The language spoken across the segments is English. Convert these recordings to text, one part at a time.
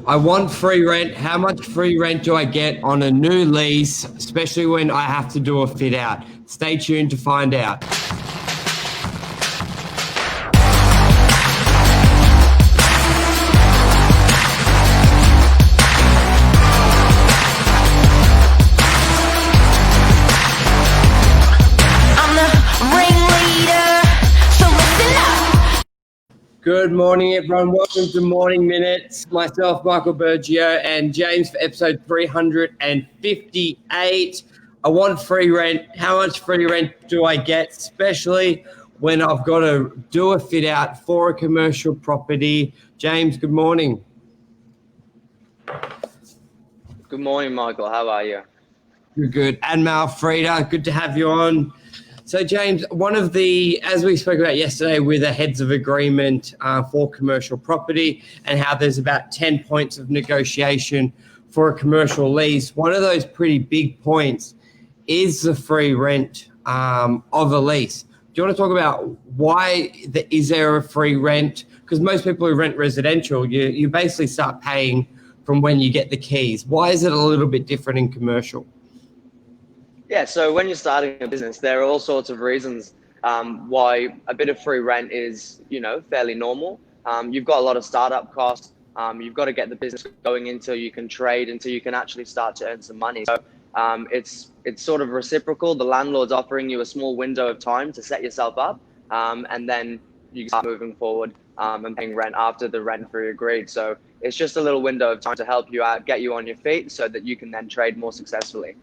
I want free rent. How much free rent do I get on a new lease, especially when I have to do a fit out? Stay tuned to find out. Good morning, everyone. Welcome to Morning Minutes. Myself, Michael Bergio, and James for episode 358. I want free rent. How much free rent do I get, especially when I've got to do a fit out for a commercial property? James, good morning. Good morning, Michael. How are you? Good. And Malfreda, good to have you on. So, James, one of the, as we spoke about yesterday with the heads of agreement for commercial property and how there's about 10 points of negotiation for a commercial lease, one of those pretty big points is the free rent of a lease. Do you want to talk about why is there a free rent? Because most people who rent residential, you basically start paying from when you get the keys. Why is it a little bit different in commercial? Yeah, so when you're starting a business, there are all sorts of reasons why a bit of free rent is, fairly normal. You've got a lot of startup costs. You've got to get the business going until you can trade, until you can actually start to earn some money. So it's sort of reciprocal. The landlord's offering you a small window of time to set yourself up, and then you can start moving forward and paying rent after the rent-free agreed. So it's just a little window of time to help you out, get you on your feet so that you can then trade more successfully.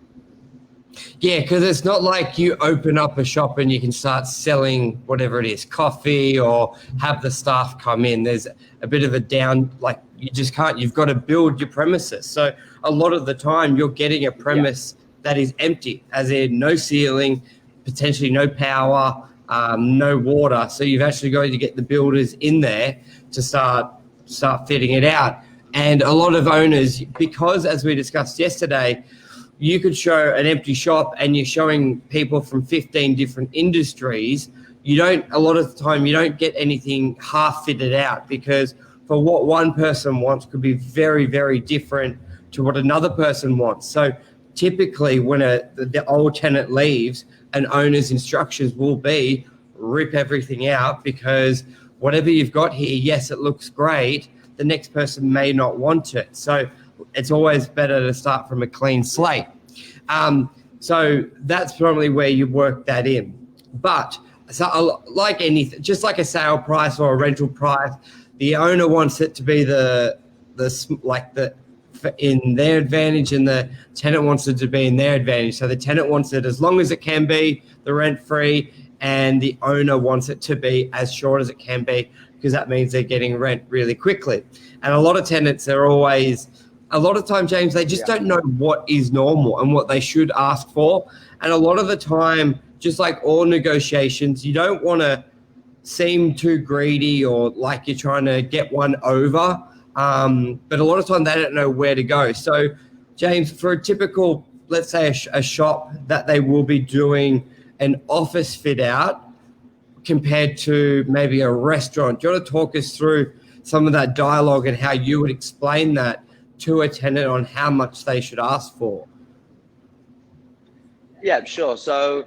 Yeah, because it's not like you open up a shop and you can start selling whatever it is, coffee, or have the staff come in. There's a bit of a down, like you just can't, you've got to build your premises. So a lot of the time you're getting a premise that is empty, as in no ceiling, potentially no power, no water. So you've actually got to get the builders in there to start fitting it out. And a lot of owners, because as we discussed yesterday, you could show an empty shop and you're showing people from 15 different industries. A lot of the time you don't get anything half fitted out, because for what one person wants could be very, very different to what another person wants. So typically when the old tenant leaves, an owner's instructions will be rip everything out, because whatever you've got here, yes, it looks great, the next person may not want it. So it's always better to start from a clean slate. So that's probably where you work that in. But so like anything, just like a sale price or a rental price, the owner wants it to be in their advantage, and the tenant wants it to be in their advantage. So the tenant wants it as long as it can be, the rent free, and the owner wants it to be as short as it can be, because that means they're getting rent really quickly. And a lot of tenants are always, a lot of time, James, they just don't know what is normal and what they should ask for. And a lot of the time, just like all negotiations, you don't want to seem too greedy or like you're trying to get one over. But a lot of time they don't know where to go. So, James, for a typical, let's say a shop that they will be doing an office fit out compared to maybe a restaurant, do you want to talk us through some of that dialogue and how you would explain that to a tenant on how much they should ask for? Yeah, sure. So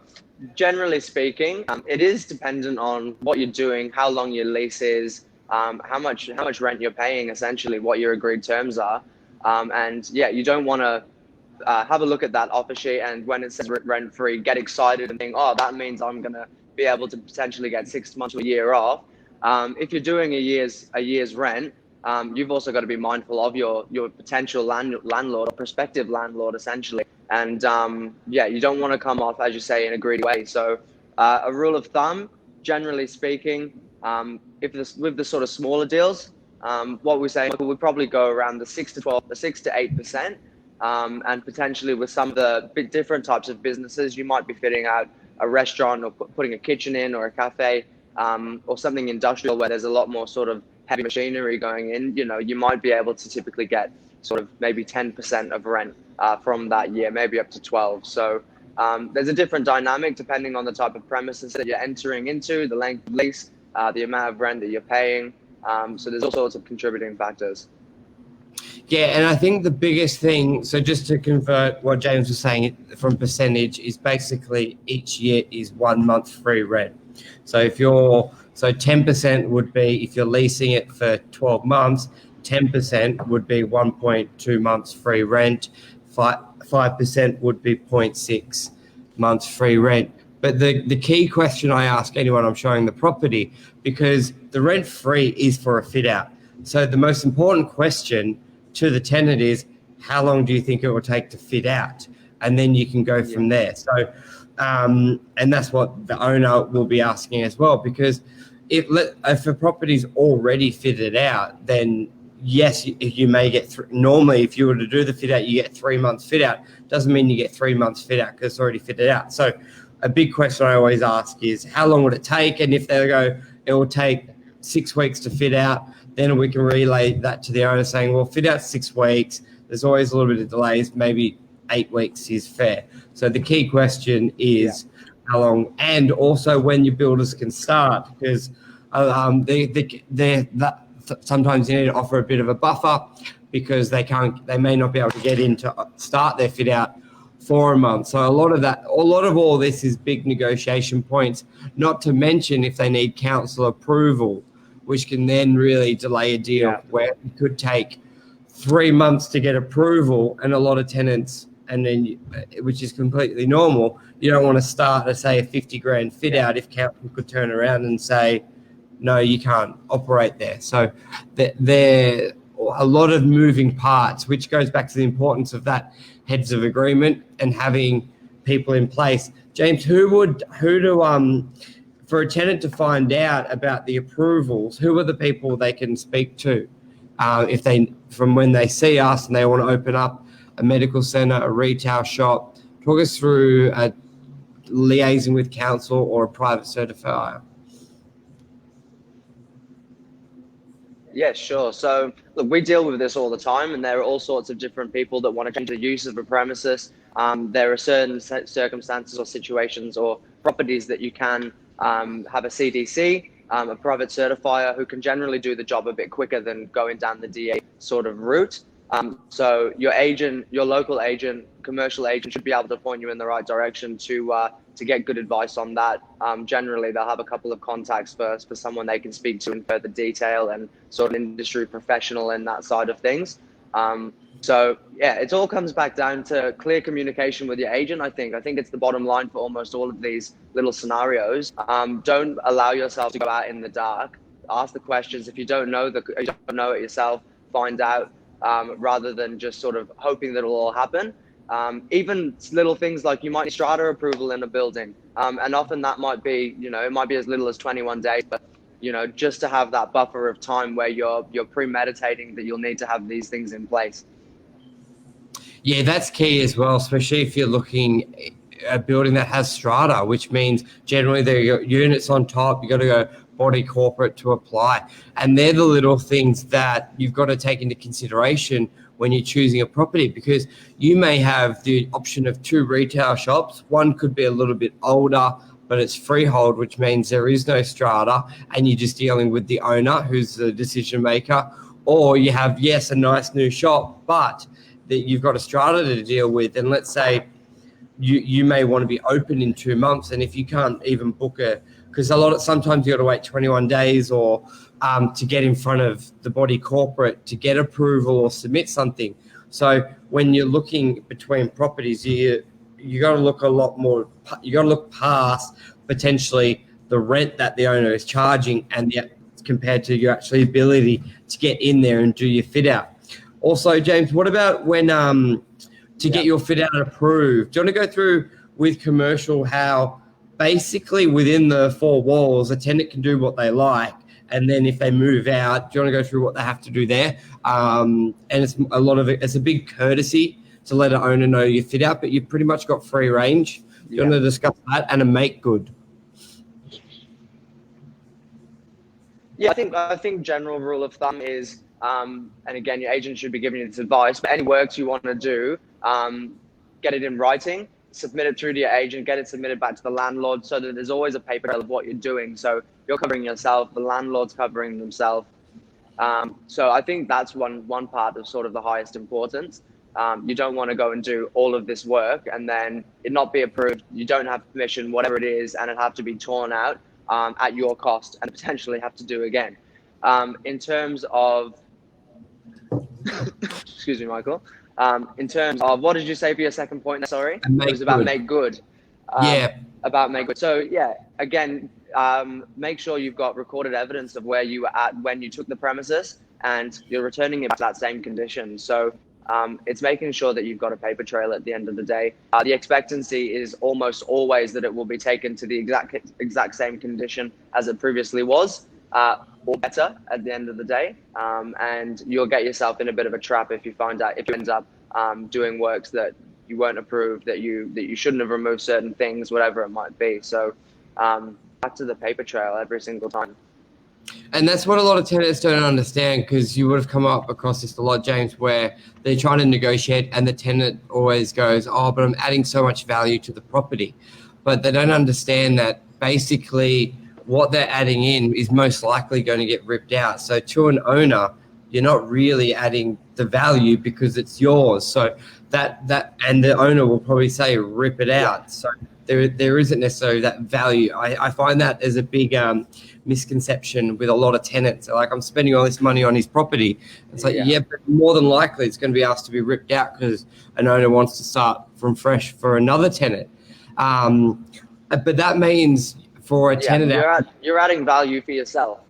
generally speaking, it is dependent on what you're doing, how long your lease is, how much rent you're paying, essentially what your agreed terms are. And yeah, you don't want to have a look at that offer sheet, and when it says rent free, get excited and think, oh, that means I'm going to be able to potentially get 6 months to a year off. If you're doing a year's rent, you've also got to be mindful of your potential landlord or prospective landlord, essentially. And you don't want to come off, as you say, in a greedy way. So a rule of thumb, generally speaking, with the sort of smaller deals, what we say, we probably go around the 6 to 8%. And potentially with some of the bit different types of businesses, you might be fitting out a restaurant or putting a kitchen in, or a cafe, or something industrial where there's a lot more sort of heavy machinery going in. You might be able to typically get sort of maybe 10% of rent from that year, maybe up to 12. So there's a different dynamic depending on the type of premises that you're entering into, the length of lease, the amount of rent that you're paying. So there's all sorts of contributing factors. Yeah, and I think the biggest thing, so just to convert what James was saying from percentage, is basically each year is 1 month free rent. So if you're, so 10% would be, if you're leasing it for 12 months, 10% would be 1.2 months free rent, 5% would be 0.6 months free rent. But the key question I ask anyone I'm showing the property, because the rent free is for a fit out. So the most important question to the tenant is, how long do you think it will take to fit out? And then you can go from there. So, and that's what the owner will be asking as well, because if a property's already fitted out, then yes, you may get normally if you were to do the fit out, you get 3 months fit out. Doesn't mean you get 3 months fit out because it's already fitted out. So a big question I always ask is, how long would it take? And if they go, it will take 6 weeks to fit out, then we can relay that to the owner saying, well, fit out 6 weeks. There's always a little bit of delays. Maybe 8 weeks is fair. So the key question is how long, and also when your builders can start, because sometimes you need to offer a bit of a buffer because they may not be able to get in to start their fit out for a month. So a lot of all this is big negotiation points, not to mention if they need council approval, which can then really delay a deal where it could take 3 months to get approval, and a lot of tenants, and then which is completely normal. You don't want to start, say, a 50 grand fit out if council could turn around and say, no, you can't operate there. So there are a lot of moving parts, which goes back to the importance of that heads of agreement and having people in place. James, for a tenant to find out about the approvals, who are the people they can speak to from when they see us and they want to open up a medical centre, a retail shop? Talk us through liaising with council or a private certifier. Yeah, sure. So, look, we deal with this all the time, and there are all sorts of different people that want to change the use of a premises. There are certain circumstances or situations or properties that you can have a CDC, a private certifier, who can generally do the job a bit quicker than going down the DA sort of route. So your agent, your local agent, commercial agent should be able to point you in the right direction to get good advice on that. Generally, they'll have a couple of contacts first for someone they can speak to in further detail and sort of industry professional in that side of things. So yeah, it all comes back down to clear communication with your agent. I think it's the bottom line for almost all of these little scenarios. Don't allow yourself to go out in the dark. Ask the questions. If you don't know it yourself, find out, rather than just sort of hoping that it'll all happen. Even little things like you might need strata approval in a building, and often that might be, it might be as little as 21 days, but just to have that buffer of time where you're premeditating that you'll need to have these things in place. Yeah, that's key as well, especially if you're looking at a building that has strata, which means generally there are units on top. You got to go body corporate to apply, and they're the little things that you've got to take into consideration when you're choosing a property, because you may have the option of 2 retail shops. One could be a little bit older, but it's freehold, which means there is no strata, and you're just dealing with the owner who's the decision maker. Or you have, yes, a nice new shop, but that you've got a strata to deal with. And let's say you may want to be open in 2 months, and if you can't even book because sometimes you got to wait 21 days or to get in front of the body corporate to get approval or submit something. So when you're looking between properties, you got to look a lot more. You got to look past potentially the rent that the owner is charging and compared to your actual ability to get in there and do your fit out. Also, James, what about when to get your fit out approved? Do you want to go through with commercial how basically within the 4 walls a tenant can do what they like, and then if they move out, do you want to go through what they have to do there? And it's a lot of it. It's a big courtesy to let an owner know you fit out, but you've pretty much got free range. Do you want to discuss that and a make good? Yeah, I think general rule of thumb is, and again, your agent should be giving you this advice, but any works you want to do, get it in writing, submit it through to your agent, get it submitted back to the landlord, so that there's always a paper trail of what you're doing. So you're covering yourself, the landlord's covering themselves. So I think that's one part of sort of the highest importance. You don't want to go and do all of this work and then it not be approved. You don't have permission, whatever it is, and it have to be torn out at your cost and potentially have to do again. In terms of, excuse me, Michael. In terms of, what did you say for your second point? Sorry, And it make was about good. make good. Yeah, About make good. So yeah, again, make sure you've got recorded evidence of where you were at when you took the premises, and you're returning it back to that same condition. So it's making sure that you've got a paper trail at the end of the day. The expectancy is almost always that it will be taken to the exact same condition as it previously was, or better at the end of the day. And you'll get yourself in a bit of a trap if you end up doing works that you weren't approved, that you shouldn't have removed certain things, whatever it might be. So back to the paper trail every single time. and that's what a lot of tenants don't understand, because you would have come up across this a lot, James, where they're trying to negotiate and the tenant always goes, oh, but I'm adding so much value to the property. But they don't understand that basically what they're adding in is most likely going to get ripped out. So to an owner, you're not really adding the value because it's yours. So that and the owner will probably say rip it out. So there isn't necessarily that value. I find that as a big misconception with a lot of tenants. They're like, I'm spending all this money on his property. It's like, yeah, but more than likely it's going to be asked to be ripped out because an owner wants to start from fresh for another tenant. But that means for a tenant, you're adding value for yourself.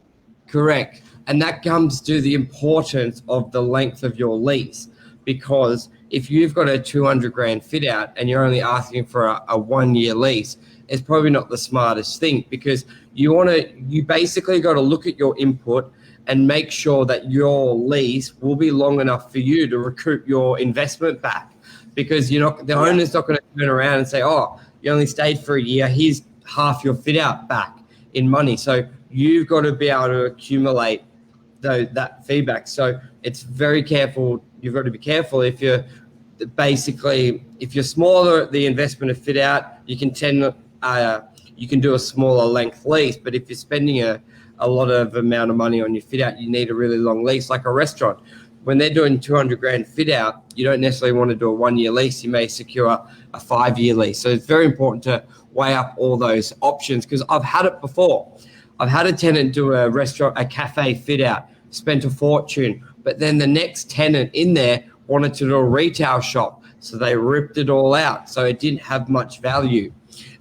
Correct. And that comes to the importance of the length of your lease, because if you've got a 200 grand fit out and you're only asking for a 1 year lease, it's probably not the smartest thing, because you basically got to look at your input and make sure that your lease will be long enough for you to recoup your investment back, because the owner's not going to turn around and say, oh, you only stayed for a year, here's half your fit out back in money. So you've got to be able to accumulate that feedback. So it's very careful. You've got to be careful if you're smaller, the investment of fit out, you can do a smaller length lease. But if you're spending a lot of amount of money on your fit out, you need a really long lease. Like a restaurant, when they're doing 200 grand fit out, you don't necessarily want to do a 1 year lease. You may secure a 5 year lease. So it's very important to weigh up all those options, because I've had it before. I've had a tenant do a cafe fit out, spent a fortune, but then the next tenant in there wanted to do a retail shop. So they ripped it all out. So it didn't have much value.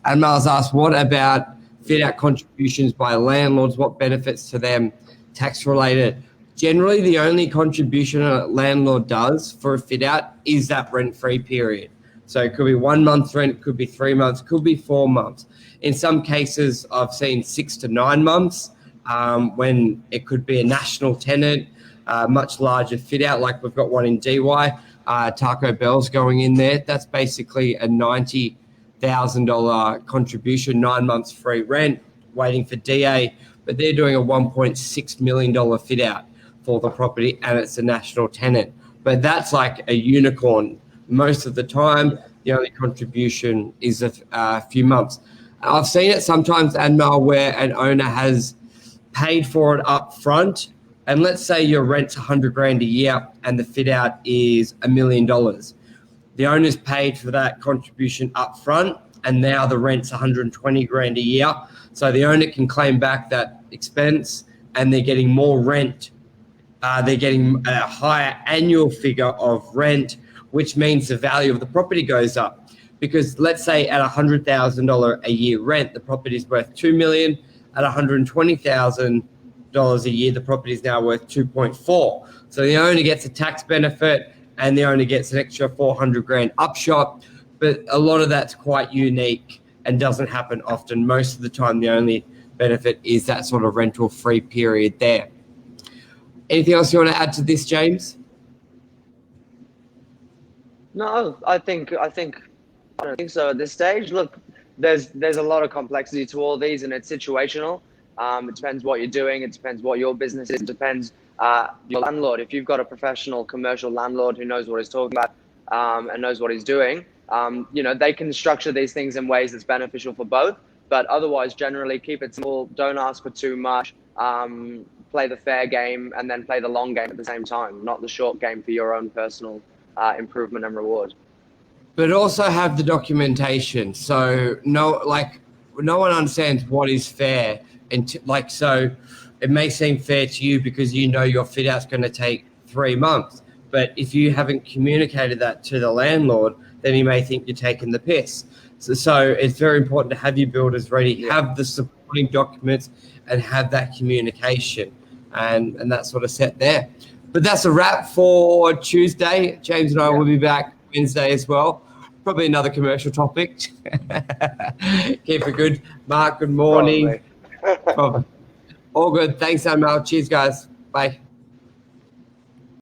And I was asked, what about fit out contributions by landlords? What benefits to them, tax related? Generally, the only contribution a landlord does for a fit out is that rent-free period. So it could be 1 month's rent, it could be 3 months, it could be 4 months. In some cases, I've seen 6 to 9 months when it could be a national tenant, much larger fit out, like we've got one in DY. Taco Bell's going in there. That's basically a $90,000 contribution, 9 months free rent, waiting for DA. But they're doing a $1.6 million fit out for the property, and it's a national tenant. But that's like a unicorn. Most of the time, the only contribution is a few months. I've seen it sometimes, Anmar, where an owner has paid for it up front. And let's say your rent's 100 grand a year and the fit out is $1 million. The owner's paid for that contribution up front, and now the rent's 120 grand a year. So the owner can claim back that expense, and they're getting more rent. They're getting a higher annual figure of rent, which means the value of the property goes up. Because let's say at $100,000 a year rent, the property is worth $2 million. At $120,000 a year, the property is now worth 2.4. So the owner gets a tax benefit, and the owner gets an extra 400 grand upshot. But a lot of that's quite unique and doesn't happen often. Most of the time, the only benefit is that sort of rental free period there. Anything else you want to add to this, James? No, I don't think so at this stage. Look, there's a lot of complexity to all these, and it's situational. It depends what you're doing. It depends what your business is. It depends your landlord. If you've got a professional commercial landlord who knows what he's talking about and knows what he's doing, they can structure these things in ways that's beneficial for both. But otherwise, generally, keep it simple. Don't ask for too much. play the fair game and then play the long game at the same time, not the short game for your own personal improvement and reward. But also have the documentation. So no one understands what is fair, and so it may seem fair to you because you know your fit out's going to take 3 months. But if you haven't communicated that to the landlord, then he may think you're taking the piss. So it's very important to have your builders ready, have the supporting documents, and have that communication, and that sort of set there. But that's a wrap for Tuesday. James and I will be back Wednesday as well. Probably another commercial topic. Keep it good. Mark, good morning. Probably. All good. Thanks, Amal. Cheers, guys. Bye.